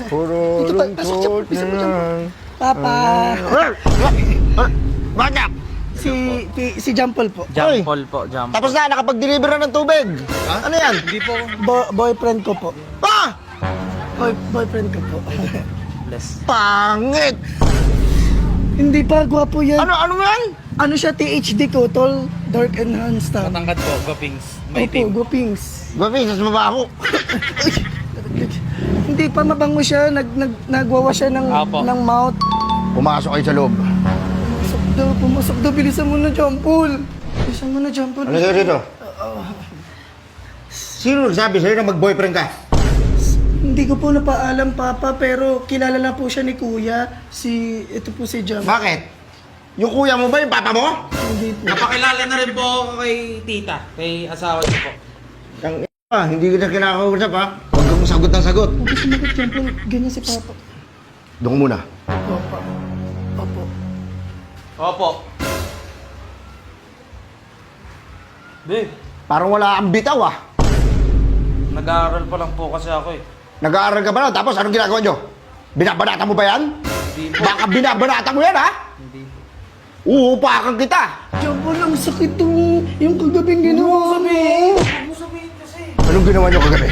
Puro Ito pa, pasok siya, lungkot pasok mo siya. na. Papa. Bakit? Si John Paul po. Jampol po, jampol. Tapos na, nakapag-deliver na ng tubig. Ano yan? Hindi po. Boyfriend ko po. Pa! Boyfriend ko po. Bless. Pangit! Hindi pa, gwapo yan. Ano yan? Ano siya, THD ko, tall, dark enhanced. Matangkad po, gapings. Opo, gupings. Babi, sas mabaho. Hindi pa mabango siya, nagwawa siya Apo. ng mouth. Pumasok kayo sa loob. Pumasok daw, bilisan mo na, John Paul. Bilisan mo na, John Paul. Ano sa'yo dito? Sino nagsabi sa'yo na mag-boyfriend ka? Hindi ko po napaalam, Papa, pero kilala na po siya ni Kuya. Ito po si John. Bakit? Yung kuya mo ba yung papa mo? Hindi po. Napakilala na rin po ako kay tita, kay asawa niyo po. Hindi kita kinakausap ha. Huwag kang sagot ng sagot. Huwag ka sumagot, John Paul. Ganyan si Papa. Doon muna. Opo. Opo. Opo. Babe, Parang wala kang bitaw ah. nag-aaral pa lang po kasi ako eh. Nag-aaral ka ba na? Tapos anong ginagawa nyo? Binabanata mo ba yan? Hindi po. Baka binabanata mo yan ha? Hindi po. Uupakan kita. John Paul, ang sakit yung kagabing ginawa mo. Huwag mo sabihin kasi. Anong ginawa nyo kagabi?